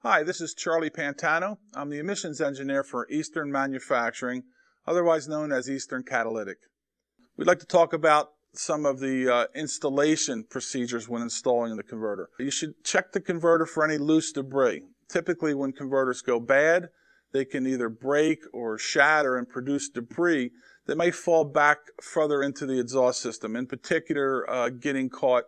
Hi, this is Charlie Pantano. I'm the emissions engineer for Eastern Manufacturing, otherwise known as Eastern Catalytic. We'd like to talk about some of the installation procedures when installing the converter. You should check the converter for any loose debris. Typically, when converters go bad, they can either break or shatter and produce debris that may fall back further into the exhaust system, in particular getting caught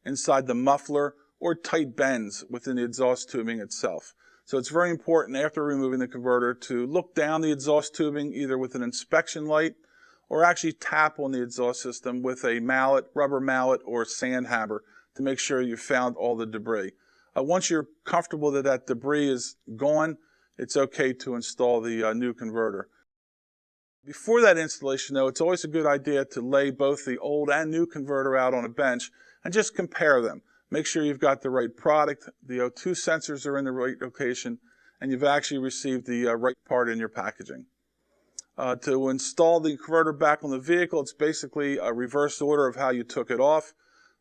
inside the muffler or tight bends within the exhaust tubing itself. So it's very important after removing the converter to look down the exhaust tubing either with an inspection light or actually tap on the exhaust system with a mallet, rubber mallet, or sand hammer to make sure you've found all the debris. Once you're comfortable that that debris is gone, it's okay to install the new converter. Before that installation, though, it's always a good idea to lay both the old and new converter out on a bench and just compare them. Make sure you've got the right product, the O2 sensors are in the right location, and you've actually received the right part in your packaging. To install the converter back on the vehicle, it's basically a reverse order of how you took it off.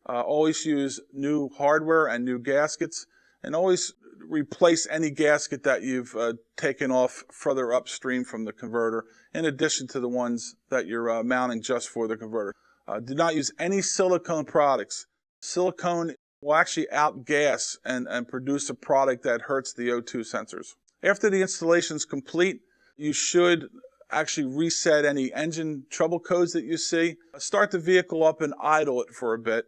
Always use new hardware and new gaskets, and always replace any gasket that you've taken off further upstream from the converter, in addition to the ones that you're mounting just for the converter. Do not use any silicone products. Silicone will actually outgas and produce a product that hurts the O2 sensors. After the installation is complete, you should actually reset any engine trouble codes that you see. Start the vehicle up and idle it for a bit.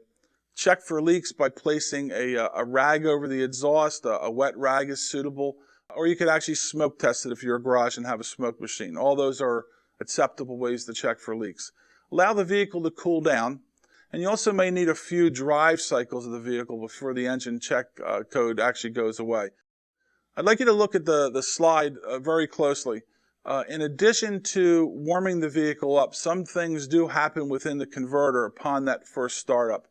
Check for leaks by placing a rag over the exhaust. A wet rag is suitable. Or you could actually smoke test it if you're a garage and have a smoke machine. All those are acceptable ways to check for leaks. Allow the vehicle to cool down. And you also may need a few drive cycles of the vehicle before the engine check code actually goes away. I'd like you to look at the slide very closely. In addition to warming the vehicle up, some things do happen within the converter upon that first startup.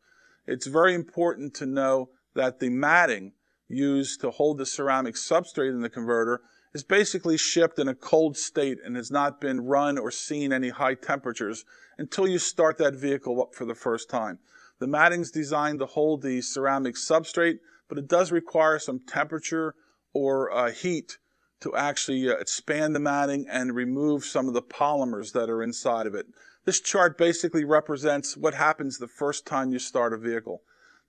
It's very important to know that the matting used to hold the ceramic substrate in the converter is basically shipped in a cold state and has not been run or seen any high temperatures until you start that vehicle up for the first time. The matting's designed to hold the ceramic substrate, but it does require some temperature or heat to actually expand the matting and remove some of the polymers that are inside of it. This chart basically represents what happens the first time you start a vehicle.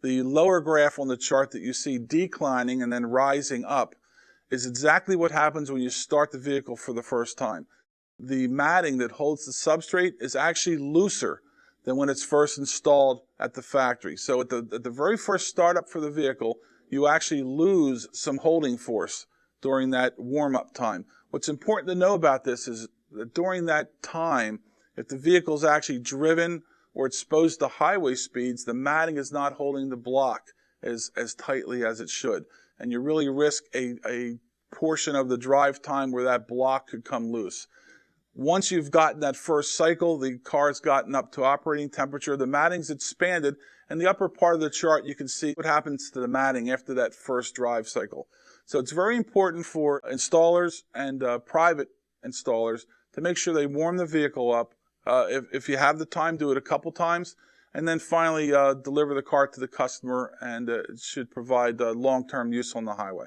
The lower graph on the chart that you see declining and then rising up is exactly what happens when you start the vehicle for the first time. The matting that holds the substrate is actually looser than when it's first installed at the factory. So at the very first startup for the vehicle, you actually lose some holding force during that warm-up time. What's important to know about this is that during that time, if the vehicle is actually driven or exposed to highway speeds, the matting is not holding the block as tightly as it should. And you really risk a portion of the drive time where that block could come loose. Once you've gotten that first cycle, the car's gotten up to operating temperature, the matting's expanded, and the upper part of the chart you can see what happens to the matting after that first drive cycle. So it's very important for installers and private installers to make sure they warm the vehicle up. If you have the time, do it a couple times, and then finally deliver the car to the customer, and it should provide long-term use on the highway.